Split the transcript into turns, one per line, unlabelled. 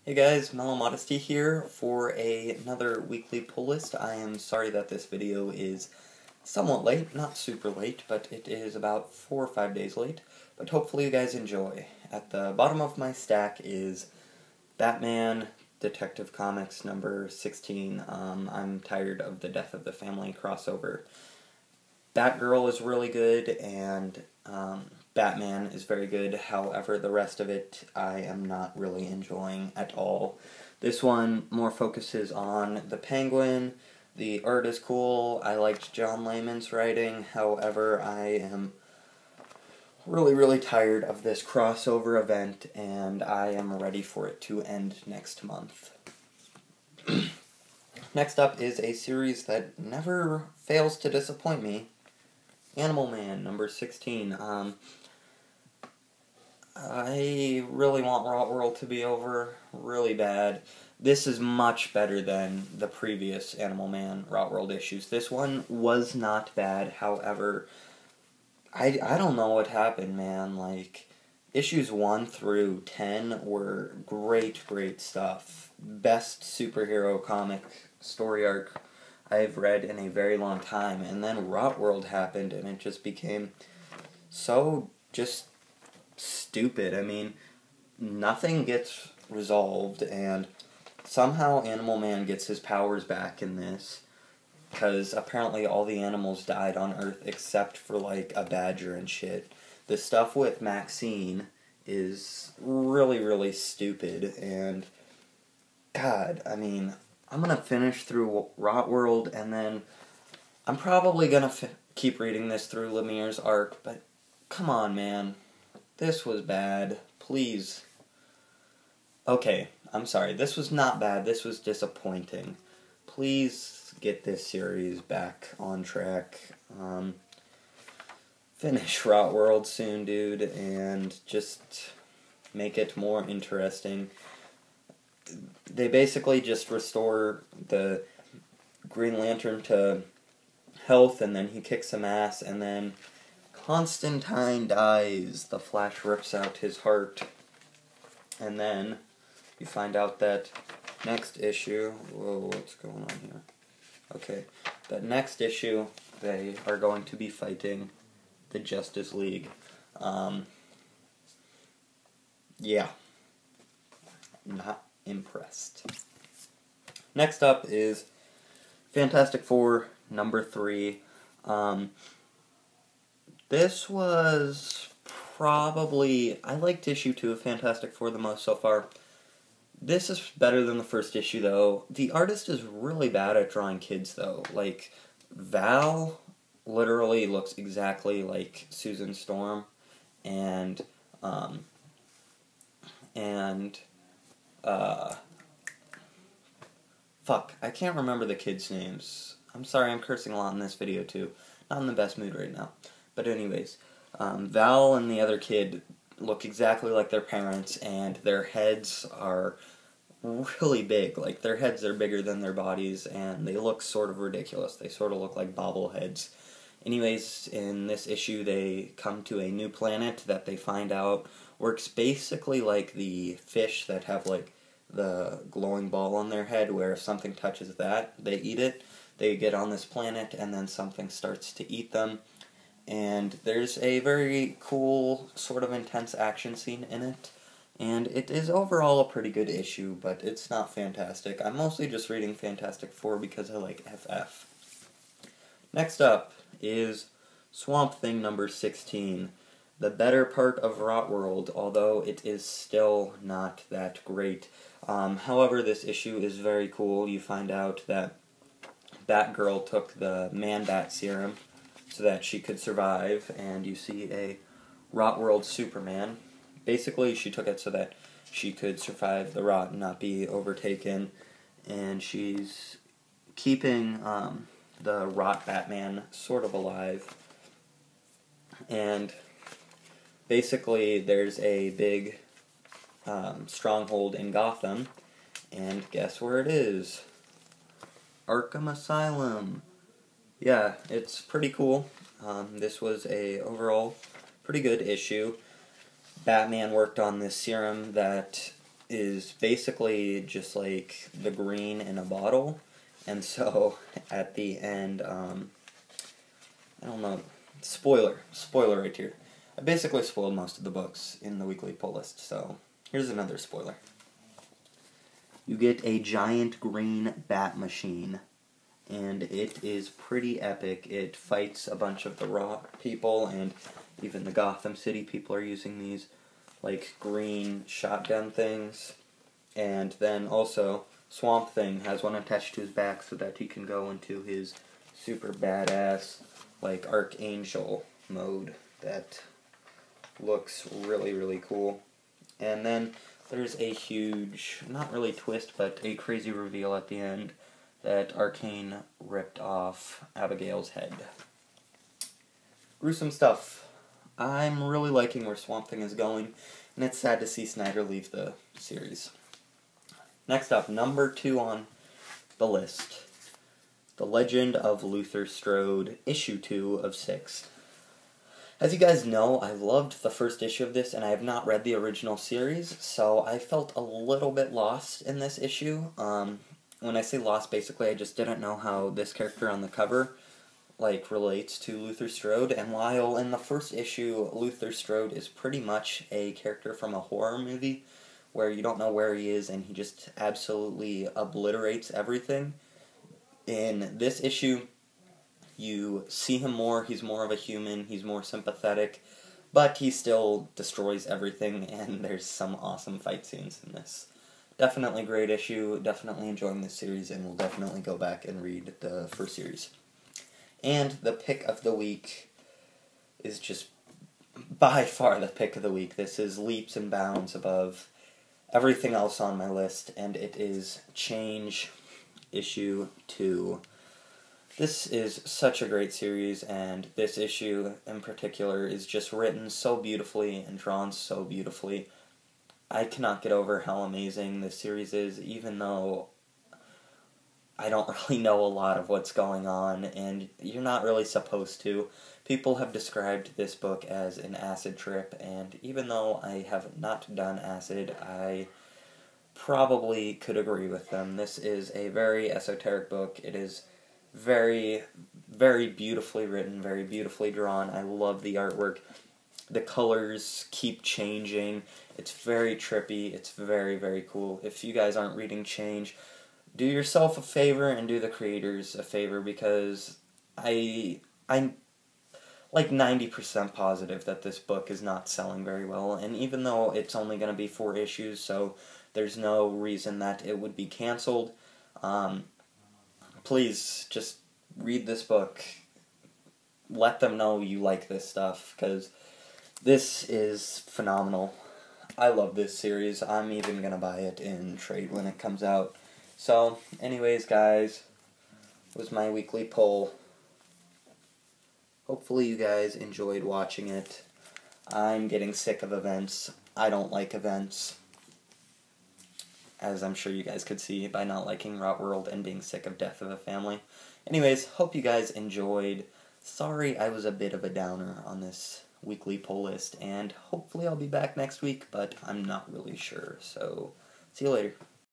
Hey guys, Mellow Modesty here for another weekly pull list. I am sorry that this video is somewhat late, not super late, but it is about 4 or 5 days late, but hopefully you guys enjoy. At the bottom of my stack is Batman Detective Comics number 16. I'm tired of the Death of the Family crossover. Batgirl is really good, and Batman is very good. However, the rest of it I am not really enjoying at all. This one more focuses on the Penguin. The art is cool. I liked John Layman's writing. However, I am really tired of this crossover event, and I am ready for it to end next month. Next up is a series that never fails to disappoint me. Animalman, number 16. I really want Rot World to be over, really bad. This is much better than the previous Animalman Rot World issues. This one was not bad, however, I don't know what happened, man. Like, issues 1 through 10 were great stuff. Best superhero comic story arc I've read in a very long time, and then Rot World happened, and it just became so just stupid. I mean, nothing gets resolved, and somehow Animalman gets his powers back in this, because apparently all the animals died on Earth except for, like, a badger and shit. The stuff with Maxine is really stupid, and God, I mean, I'm gonna finish through Rot World, and then I'm probably gonna keep reading this through Lemire's arc, but come on, man. This was bad. Please. Okay, I'm sorry. This was not bad. This was disappointing. Please get this series back on track. Finish Rot World soon, dude, and just make it more interesting. They basically just restore the Green Lantern to health, and then he kicks some ass, and then Constantine dies. The Flash rips out his heart, and then you find out that next issue... Whoa, what's going on here? Okay, that next issue, they are going to be fighting the Justice League. Yeah. Not impressed. Next up is Fantastic Four, number 3. This was probably... I liked issue 2 of Fantastic Four the most so far. This is better than the first issue, though. The artist is really bad at drawing kids, though. Like, Val literally looks exactly like Susan Storm, and fuck, I can't remember the kids' names. I'm sorry, I'm cursing a lot in this video, too. Not in the best mood right now. But anyways, Val and the other kid look exactly like their parents, and their heads are really big. Like, their heads are bigger than their bodies, and they look sort of ridiculous. They sort of look like bobbleheads. Anyways, in this issue, they come to a new planet that they find out works basically like the fish that have, like, the glowing ball on their head, where if something touches that, they eat it. They get on this planet, and then something starts to eat them. And there's a very cool, sort of intense action scene in it. And it is overall a pretty good issue, but it's not fantastic. I'm mostly just reading Fantastic Four because I like FF. Next up is Swampthing number 16. The better part of Rot World, although it is still not that great. However, this issue is very cool. You find out that Batgirl took the Man-Bat serum so that she could survive, and you see a Rot World Superman. Basically, she took it so that she could survive the rot and not be overtaken, and she's keeping the Rot Batman sort of alive. And basically, there's a big stronghold in Gotham, and guess where it is? Arkham Asylum. Yeah, it's pretty cool. This was a overall pretty good issue. Batman worked on this serum that is basically just like the green in a bottle, and so at the end, I don't know, spoiler right here. I basically spoiled most of the books in the weekly pull list, so here's another spoiler. You get a giant green bat machine, and it is pretty epic. It fights a bunch of the Raw people, and even the Gotham City people are using these, like, green shotgun things. And then also, Swampthing has one attached to his back so that he can go into his super badass, like, Archangel mode that looks really, really cool. And then there's a huge, not really twist, but a crazy reveal at the end that Arcane ripped off Abigail's head. Gruesome stuff. I'm really liking where Swamp Thing is going, and it's sad to see Snyder leave the series. Next up, number 2 on the list. The Legend of Luther Strode, issue 2 of 6. As you guys know, I loved the first issue of this, and I have not read the original series, so I felt a little bit lost in this issue. When I say lost, basically I just didn't know how this character on the cover, like, relates to Luther Strode, and while in the first issue, Luther Strode is pretty much a character from a horror movie, where you don't know where he is, and he just absolutely obliterates everything. In this issue, you see him more, he's more of a human, he's more sympathetic, but he still destroys everything, and there's some awesome fight scenes in this. Definitely great issue, definitely enjoying this series, and we'll definitely go back and read the first series. And the pick of the week is just by far the pick of the week. This is leaps and bounds above everything else on my list, and it is Change issue 2. This is such a great series, and this issue in particular is just written so beautifully and drawn so beautifully. I cannot get over how amazing this series is, even though I don't really know a lot of what's going on, and you're not really supposed to. People have described this book as an acid trip, and even though I have not done acid, I probably could agree with them. This is a very esoteric book. It is very, very beautifully written, very beautifully drawn. I love the artwork. The colors keep changing. It's very trippy. It's very, very cool. If you guys aren't reading Change, do yourself a favor and do the creators a favor, because I'm like 90% positive that this book is not selling very well, and even though it's only going to be 4 issues, so there's no reason that it would be canceled, please just read this book. Let them know you like this stuff, because this is phenomenal. I love this series. I'm even going to buy it in trade when it comes out. So, anyways, guys, it was my weekly poll. Hopefully you guys enjoyed watching it. I'm getting sick of events. I don't like events, as I'm sure you guys could see by not liking Rot World and being sick of Death of a Family. Anyways, hope you guys enjoyed. Sorry I was a bit of a downer on this weekly poll list, and hopefully I'll be back next week, but I'm not really sure, so see you later.